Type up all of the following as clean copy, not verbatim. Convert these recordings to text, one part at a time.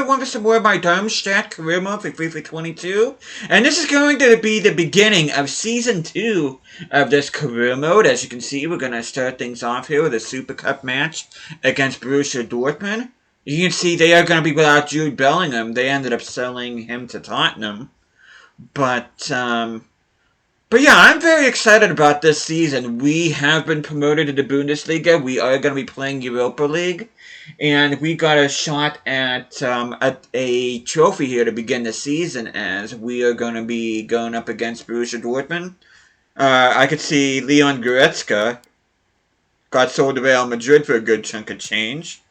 everyone for some more of my Darmstadt career mode for FIFA 22. And this is going to be the beginning of Season 2 of this career mode. As you can see, we're going to start things off here with a Super Cup match against Borussia Dortmund. You can see they are going to be without Jude Bellingham. They ended up selling him to Tottenham. But yeah, I'm very excited about this season. We have been promoted to the Bundesliga. We are going to be playing Europa League. And we got a shot at a trophy here to begin the season, as we are going to be going up against Borussia Dortmund. I could see Leon Goretzka got sold to Real Madrid for a good chunk of change.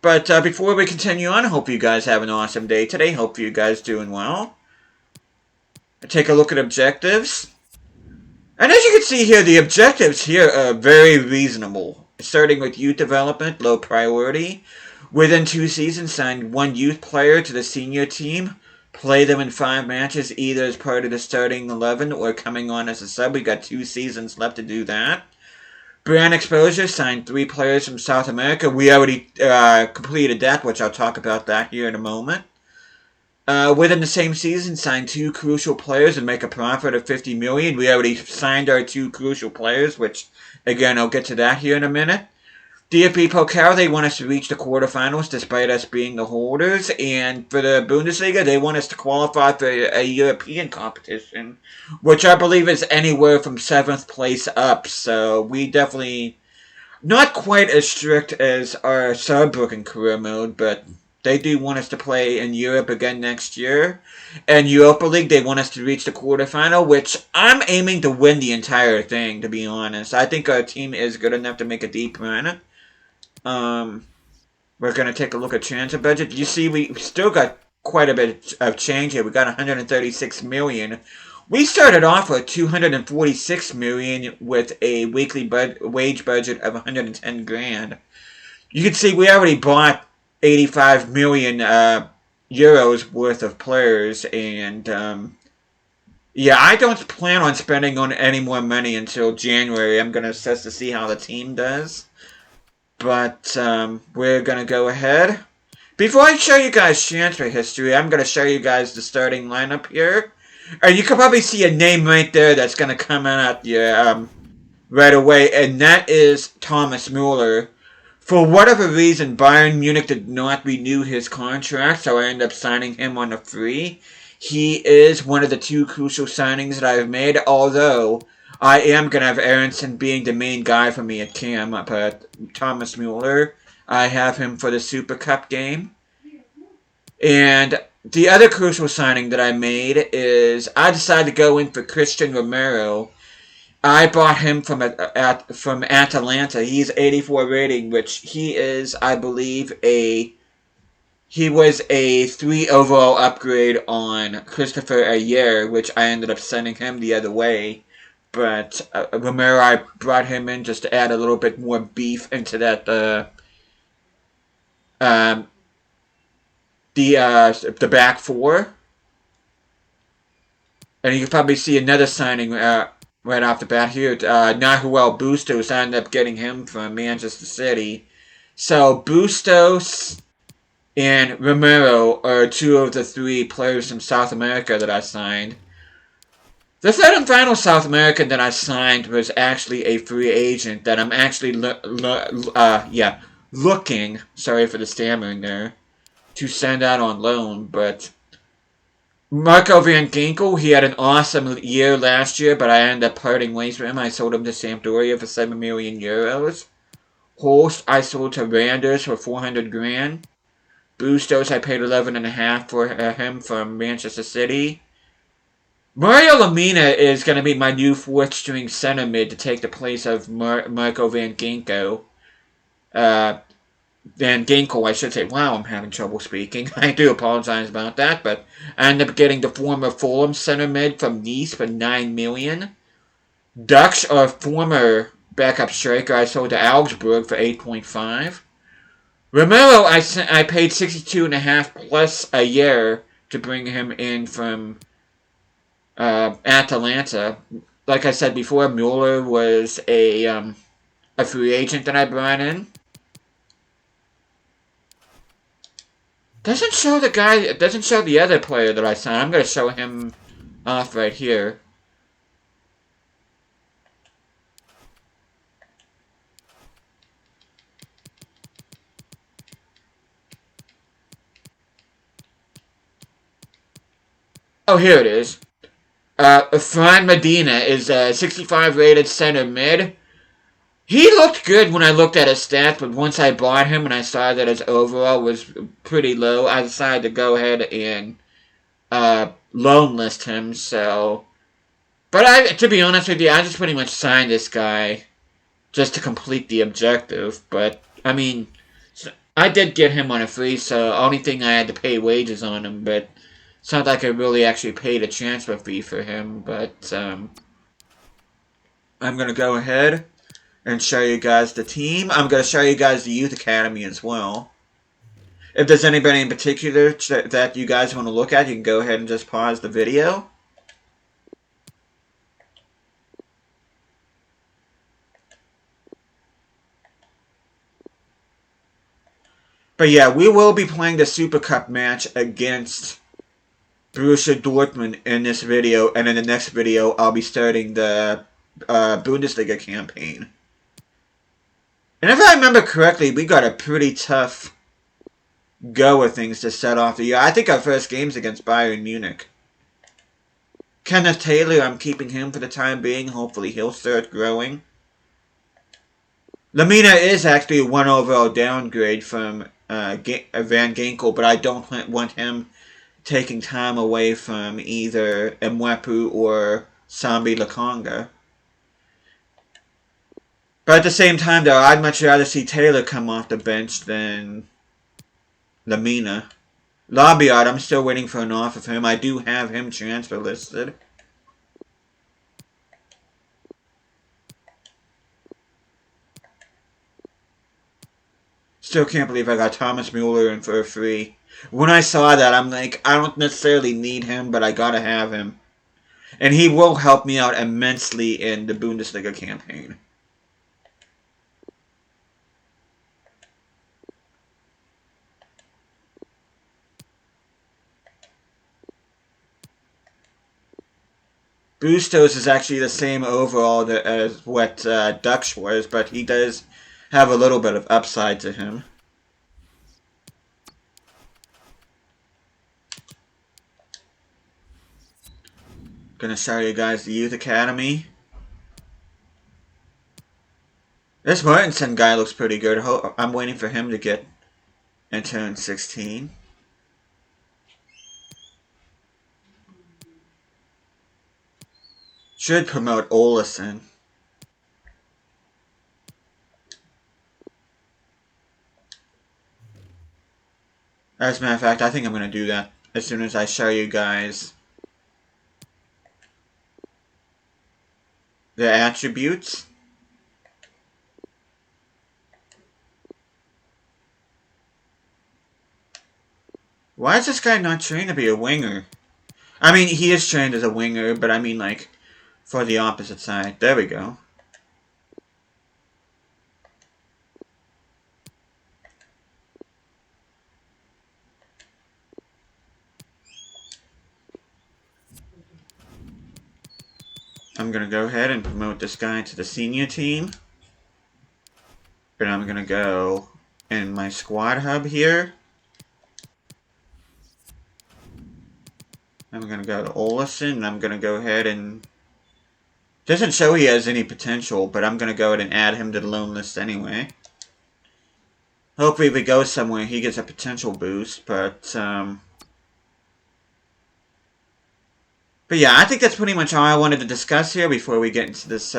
But before we continue on, I hope you guys have an awesome day today. Hope you guys doing well. Take a look at objectives. And as you can see here, the objectives here are very reasonable. Starting with youth development, low priority. Within 2 seasons, sign 1 youth player to the senior team. Play them in 5 matches, either as part of the starting 11 or coming on as a sub. We got 2 seasons left to do that. Brand exposure, sign 3 players from South America. We already completed that, which I'll talk about that here in a moment. Within the same season, sign 2 crucial players and make a profit of 50 million. We already signed our 2 crucial players, which, again, I'll get to that here in a minute. DFB Pokal, they want us to reach the quarterfinals despite us being the holders. And for the Bundesliga, they want us to qualify for a European competition, which I believe is anywhere from 7th place up. So we definitely, not quite as strict as our Saarbrücken career mode, but they do want us to play in Europe again next year. And Europa League, they want us to reach the quarterfinal, which I'm aiming to win the entire thing, to be honest. I think our team is good enough to make a deep run. We're going to take a look at transfer budget. You see, we still got quite a bit of change here. We got 136 million. We started off with 246 million with a weekly wage budget of 110 grand. You can see we already bought 85 million euros worth of players, and yeah, I don't plan on spending on any more money until January. I'm going to assess to see how the team does, but we're going to go ahead. Before I show you guys transfer history, I'm going to show you guys the starting lineup here, and you can probably see a name right there that's going to come out here right away, and that is Thomas Muller. For whatever reason, Bayern Munich did not renew his contract, so I ended up signing him on a free. He is one of the 2 crucial signings that I've made, although I am going to have Aronson being the main guy for me at Cam, but Thomas Muller, I have him for the Super Cup game. And the other crucial signing that I made is I decided to go in for Christian Romero. I bought him from Atalanta. He's 84 rating, which he is, I believe, he was a 3 overall upgrade on Christopher Ayer, which I ended up sending him the other way. But Romero, I brought him in just to add a little bit more beef into that the back 4. And you can probably see another signing right off the bat here. Nahuel Bustos, I ended up getting him from Manchester City. So Bustos and Romero are 2 of the 3 players from South America that I signed. The third and final South American that I signed was actually a free agent that I'm actually looking, sorry for the stammering there, to send out on loan, but Marco Van Ginkel, he had an awesome year last year, but I ended up parting ways with him. I sold him to Sampdoria for 7 million euros. Holst, I sold to Randers for 400 grand. Bustos, I paid 11.5 for him from Manchester City. Mario Lemina is going to be my new 4th string center mid to take the place of Marco Van Ginkel. Van Ginkel, I should say. Wow, I'm having trouble speaking. I do apologize about that, but I ended up getting the former Fulham center mid from Nice for 9 million. Dux, our former backup striker, I sold to Augsburg for 8.5. Romero, I paid 62.5 plus a year to bring him in from Atalanta. Like I said before, Muller was a free agent that I brought in. Doesn't show the guy, it doesn't show the other player that I signed. I'm going to show him off right here. Oh, here it is. Fran Medina is a 65 rated center mid. He looked good when I looked at his stats, but once I bought him and I saw that his overall was pretty low, I decided to go ahead and loan list him. So, but to be honest with you, I just pretty much signed this guy just to complete the objective. But I mean, I did get him on a free, so only thing I had to pay wages on him. But it's not like I really actually paid a transfer fee for him. But I'm gonna go ahead and show you guys the team. I'm going to show you guys the youth academy as well. If there's anybody in particular that you guys want to look at, you can go ahead and just pause the video. But yeah, we will be playing the Super Cup match against Borussia Dortmund in this video, and in the next video I'll be starting the Bundesliga campaign. And if I remember correctly, we got a pretty tough go of things to set off the year. I think our first game's against Bayern Munich. Kenneth Taylor, I'm keeping him for the time being. Hopefully he'll start growing. Lamina is actually a 1 overall downgrade from Van Ginkel, but I don't want him taking time away from either Mwepu or Sambi Lakonga. But at the same time, though, I'd much rather see Taylor come off the bench than Lamina. Labiat, I'm still waiting for an offer for him. I do have him transfer listed. Still can't believe I got Thomas Muller in for a free. When I saw that, I'm like, I don't necessarily need him, but I gotta have him. And he will help me out immensely in the Bundesliga campaign. Bustos is actually the same overall as what Dux was, but he does have a little bit of upside to him. Gonna show you guys the youth academy. This Martinson guy looks pretty good. I'm waiting for him to get and turn 16. Should promote Olesen. As a matter of fact, I think I'm going to do that as soon as I show you guys the attributes. Why is this guy not trained to be a winger? I mean, he is trained as a winger, but I mean, like, for the opposite side. There we go. I'm going to go ahead and promote this guy to the senior team. And I'm going to go in my squad hub here. I'm going to go to Olesen, and I'm going to go ahead and... Doesn't show he has any potential, but I'm going to go ahead and add him to the loan list anyway. Hopefully if he goes somewhere, he gets a potential boost, but yeah, I think that's pretty much all I wanted to discuss here before we get into this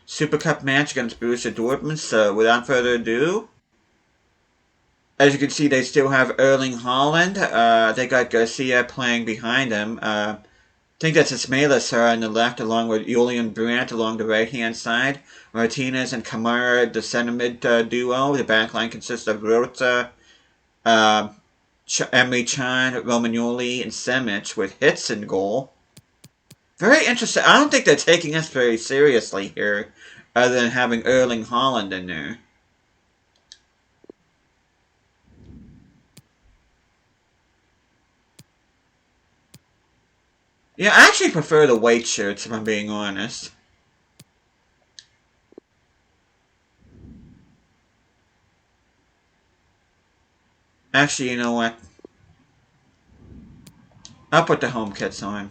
Super Cup match against Borussia Dortmund. So without further ado, as you can see, they still have Erling Haaland. They got Garcia playing behind them. I think that's Ismaila Sarr on the left, along with Julian Brandt along the right-hand side. Martinez and Kamara, the center mid duo. The back line consists of Rota, Emre Can, Romagnoli, and Semic, with Hitz in goal. Very interesting. I don't think they're taking us very seriously here, other than having Erling Haaland in there. Yeah, I actually prefer the white shirts, if I'm being honest. Actually, you know what? I'll put the home kits on.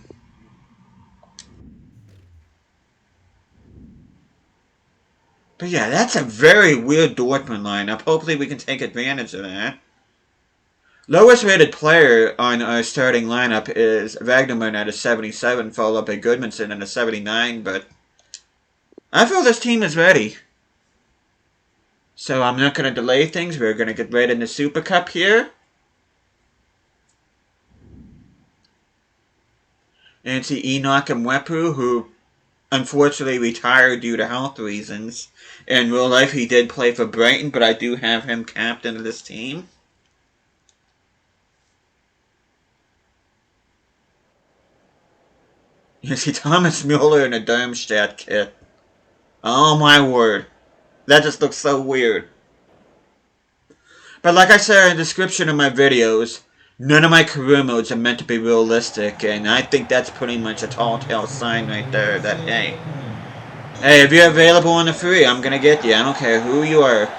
But yeah, that's a very weird Dortmund lineup. Hopefully we can take advantage of that. Lowest rated player on our starting lineup is Wagnerman at a 77, followed by Goodmanson at a 79, but I feel this team is ready. So I'm not going to delay things. We're going to get right into Super Cup here. And see Enoch and Wepu, who unfortunately retired due to health reasons. In real life, he did play for Brighton, but I do have him captain of this team. You see Thomas Muller in a Darmstadt kit. Oh my word. That just looks so weird. But like I said in the description of my videos, none of my career modes are meant to be realistic, and I think that's pretty much a tall tale sign right there that, hey, if you're available on the free, I'm gonna get you. I don't care who you are.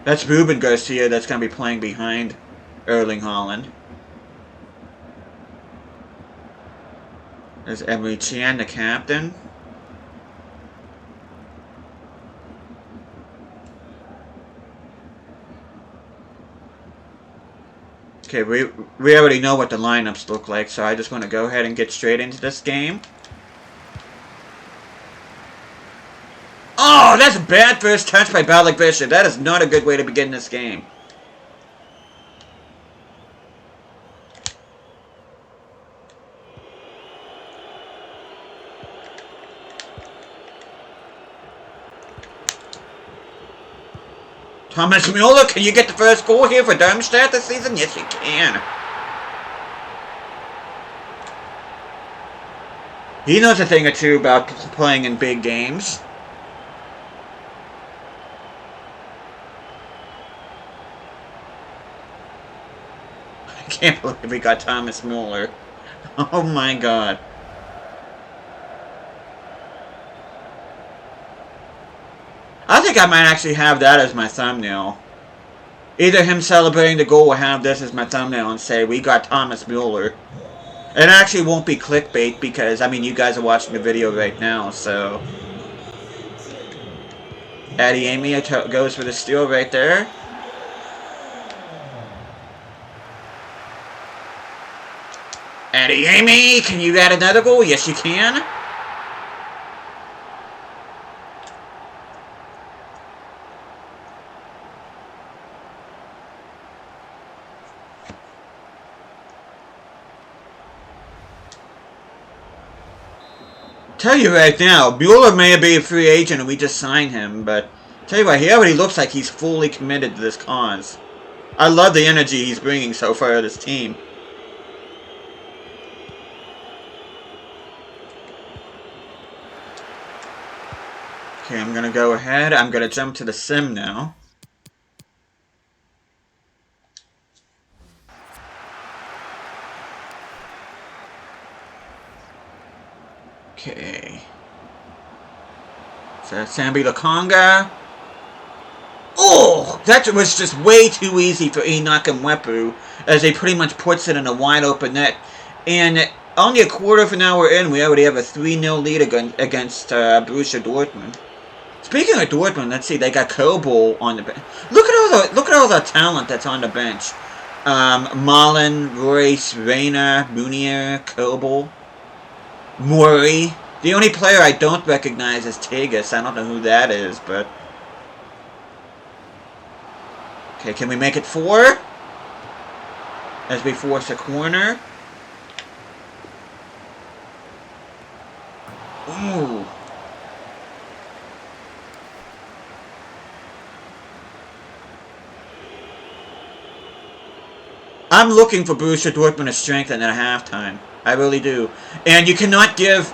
That's Ruben Garcia that's going to be playing behind Erling Haaland. There's Emre Can, the captain. Okay, we already know what the lineups look like, so I just want to go ahead and get straight into this game. Oh, that's a bad first touch by Balak Bishop. That is not a good way to begin this game. Thomas Muller, can you get the first goal here for Darmstadt this season? Yes, you can. He knows a thing or two about playing in big games. I can't believe we got Thomas Muller. Oh my god. I think I might actually have that as my thumbnail. Either him celebrating the goal or have this as my thumbnail and say, we got Thomas Muller. It actually won't be clickbait because, I mean, you guys are watching the video right now, so... Adeyemi goes for the steal right there. Adeyemi, can you add another goal? Yes, you can. Tell you right now, Muller may be a free agent and we just signed him, but tell you what, he already looks like he's fully committed to this cause. I love the energy he's bringing so far to this team. Okay, I'm gonna go ahead. I'm gonna jump to the sim now. Okay. So Sambi Lakonga. Oh! That was just way too easy for Enoch and Wepu, as he pretty much puts it in a wide open net. And only a quarter of an hour in, we already have a 3-0 lead against Borussia Dortmund. Speaking of Dortmund, let's see, they got Kobol on the bench. Look at all the talent that's on the bench. Malen, Royce, Reina, Munier, Kobol, Mori. The only player I don't recognize is Tegas. I don't know who that is, but... Okay, can we make it 4? As we force a corner. Ooh. I'm looking for Borussia Dortmund to strengthen at halftime. I really do. And you cannot give...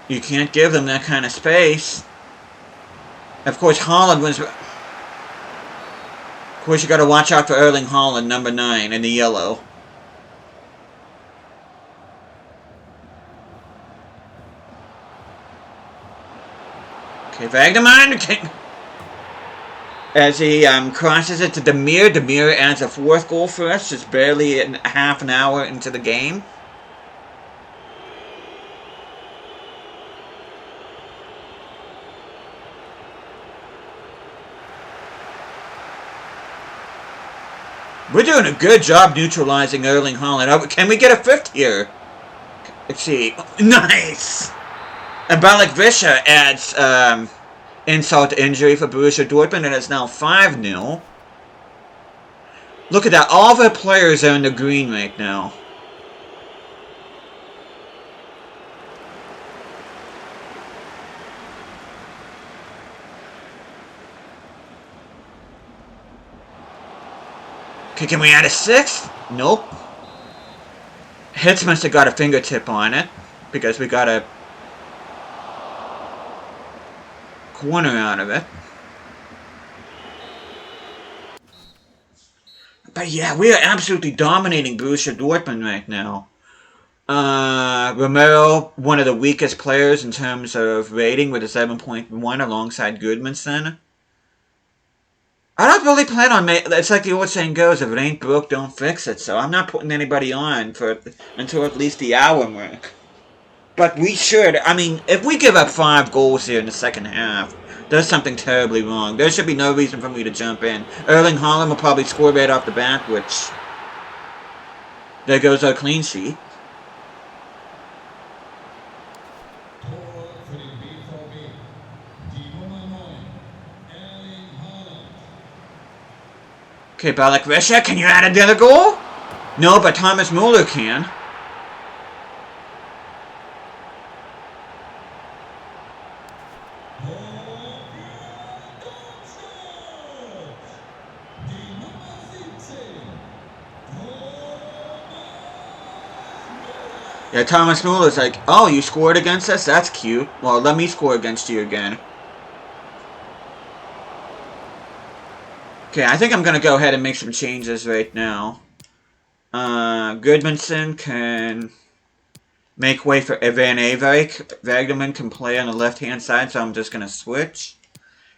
You can't give them that kind of space. Of course, Haaland was... Of course, you got to watch out for Erling Haaland, number 9, in the yellow. Okay, Wagnerman... As he crosses it to Demir. Demir adds a 4th goal for us, just barely half an hour into the game. We're doing a good job neutralizing Erling Haaland. Can we get a 5th here? Let's see. Nice! And Bankrupt adds insult to injury for Borussia Dortmund, and it's now 5-0. Look at that. All of our players are in the green right now. Okay, can we add a 6th? Nope. Hitz must have got a fingertip on it, because we got a corner out of it. But yeah, we are absolutely dominating Borussia Dortmund right now. Romero, one of the weakest players in terms of rating, with a 7.1 alongside Goodmanson. I don't really plan on it's like the old saying goes, if it ain't broke, don't fix it. So I'm not putting anybody on until at least the hour mark. But we should. I mean, if we give up 5 goals here in the second half, there's something terribly wrong. There should be no reason for me to jump in. Erling Haaland will probably score right off the bat, which... There goes our clean sheet. Okay, Bankrupt, can you add another goal? No, but Thomas Muller can. Yeah, Thomas Muller's like, oh, you scored against us? That's cute. Well, let me score against you again. Okay, I think I'm going to go ahead and make some changes right now. Goodmanson can make way for Van Eyck. Wagnerman can play on the left-hand side, so I'm just going to switch.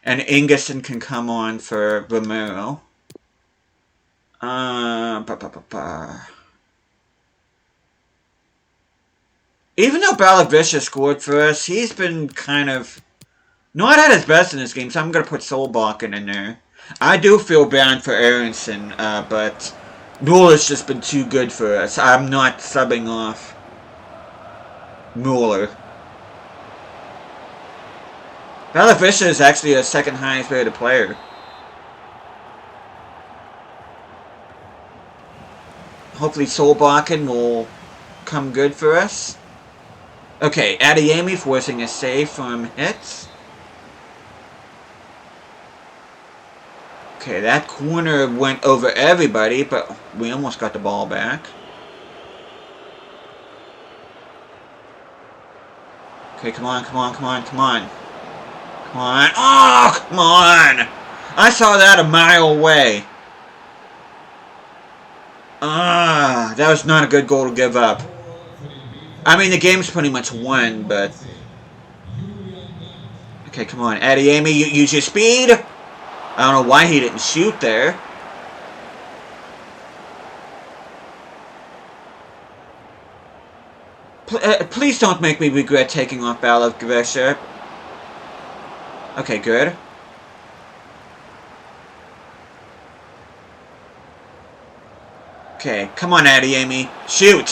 And Ingesson can come on for Romero. Even though Bankrupt scored for us, he's been kind of not at his best in this game, so I'm going to put Solbakken in there. I do feel bad for Aronson, but Muller's just been too good for us. I'm not subbing off Muller. Bankrupt is actually a second highest rated player. Hopefully Solbakken will come good for us. Okay, Adeyemi forcing a save from Hitz. Okay, that corner went over everybody, but we almost got the ball back. Okay, come on, come on, come on, come on. Come on. Oh, come on! I saw that a mile away. That was not a good goal to give up. I mean, the game's pretty much won, but... Okay, come on. Adeyemi, use your speed! I don't know why he didn't shoot there. Please don't make me regret taking off Bankrupt. Okay, good. Okay, come on, Adeyemi. Shoot!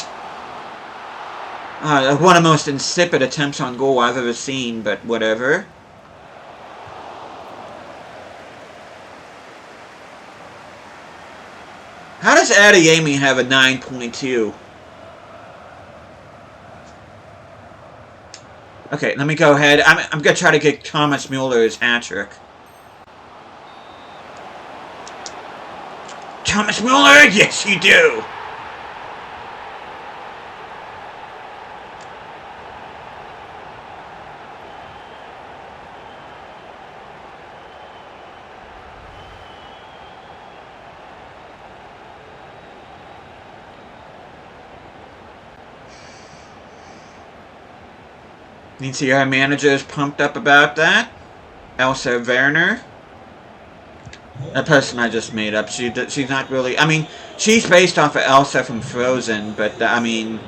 One of the most insipid attempts on goal I've ever seen, but whatever. How does Adeyemi have a 9.2? Okay, let me go ahead. I'm going to try to get Thomas Muller his hat-trick. Thomas Muller? Yes, you do! You can see our manager is pumped up about that. Elsa Werner. That person I just made up. She's not really... I mean, she's based off of Elsa from Frozen, but, I mean...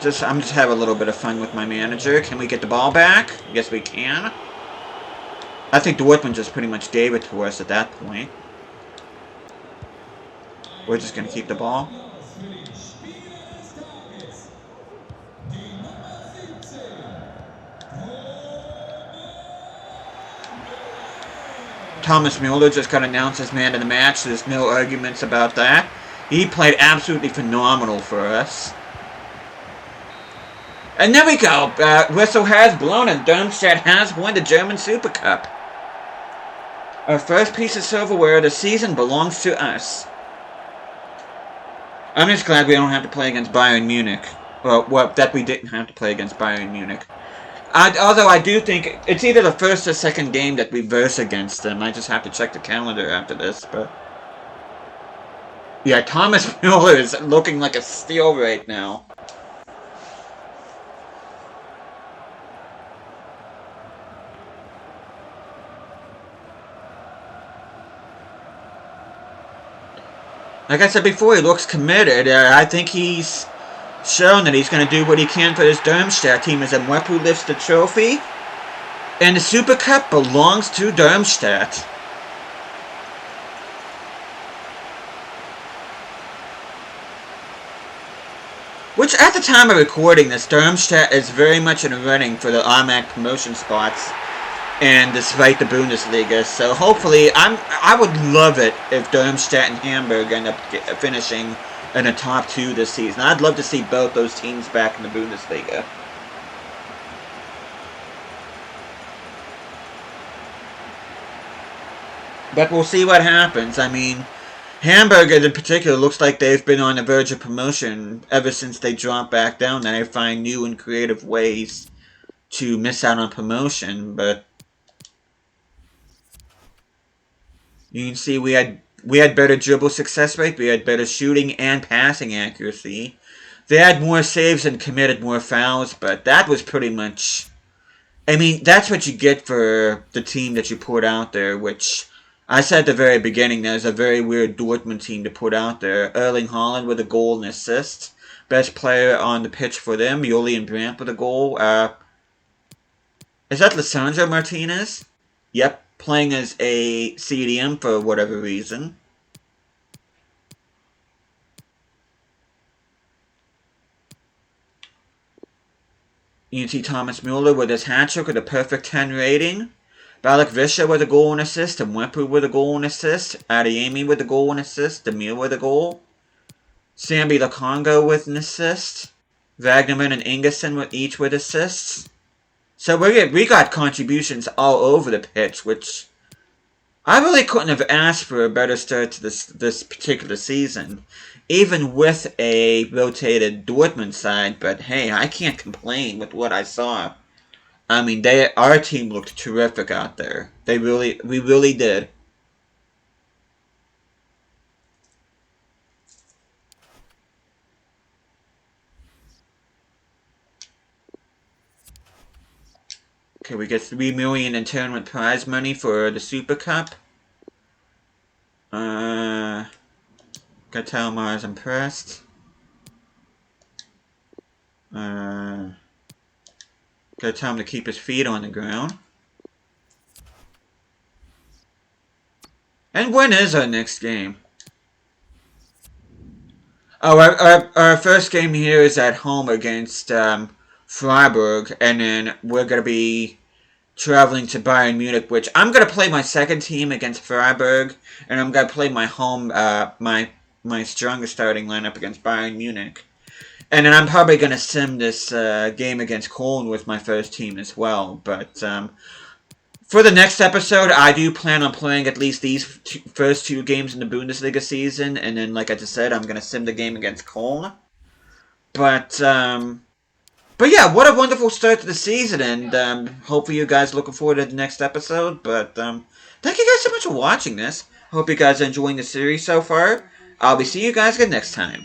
I'm just having a little bit of fun with my manager. Can we get the ball back? Yes, we can. I think Dortmund just pretty much gave it to us at that point. We're just going to keep the ball. Thomas Muller just got announced as man of the match. There's no arguments about that. He played absolutely phenomenal for us. And there we go. Whistle has blown and Darmstadt has won the German Super Cup. Our first piece of silverware of the season belongs to us. I'm just glad we don't have to play against Bayern Munich. Well, that we didn't have to play against Bayern Munich. Although I do think it's either the first or second game that we verse against them. I just have to check the calendar after this, but... Yeah, Thomas Muller is looking like a steal right now. Like I said before, he looks committed. I think he's shown that he's going to do what he can for his Darmstadt team as Mwepu lifts the trophy. And the Super Cup belongs to Darmstadt. Which, at the time of recording this, Darmstadt is very much in the running for the automatic promotion spots. And despite the Bundesliga, so hopefully, I would love it if Darmstadt and Hamburg end up finishing in the top two this season. I'd love to see both those teams back in the Bundesliga. But we'll see what happens. I mean, Hamburg in particular looks like they've been on the verge of promotion ever since they dropped back down. And they find new and creative ways to miss out on promotion, but you can see we had better dribble success rate, we had better shooting and passing accuracy. They had more saves and committed more fouls, but that was pretty much... I mean, that's what you get for the team that you put out there, which I said at the very beginning, there's a very weird Dortmund team to put out there. Erling Haaland with a goal and assist. Best player on the pitch for them, Julian Brandt with a goal. Is that Lisandro Martinez? Yep. Playing as a CDM for whatever reason. You can see Thomas Muller with his hat-trick with a perfect 10 rating. Balak Visha with a goal and assist. Mwepu with a goal and assist. Adeyemi with a goal and assist. Demir with a goal. Sambi Lakongo with an assist. Wagnerman and Ingerson each with assists. So we got contributions all over the pitch, which I really couldn't have asked for a better start to this particular season, even with a rotated Dortmund side. But hey, I can't complain with what I saw. I mean, our team looked terrific out there. We really did. Okay, we get 3 million in tournament prize money for the Super Cup. Gotta tell Mars impressed. Gotta tell him to keep his feet on the ground. And when is our next game? Oh, our first game here is at home against Freiburg, and then we're going to be traveling to Bayern Munich, which I'm going to play my second team against Freiburg, and I'm going to play my home, my strongest starting lineup against Bayern Munich. And then I'm probably going to sim this game against Cologne with my first team as well, but For the next episode, I do plan on playing at least these first 2 games in the Bundesliga season, and then, like I just said, I'm going to sim the game against Köln. But yeah, what a wonderful start to the season, and hopefully you guys are looking forward to the next episode. But thank you guys so much for watching this. Hope you guys are enjoying the series so far. I'll be seeing you guys again next time.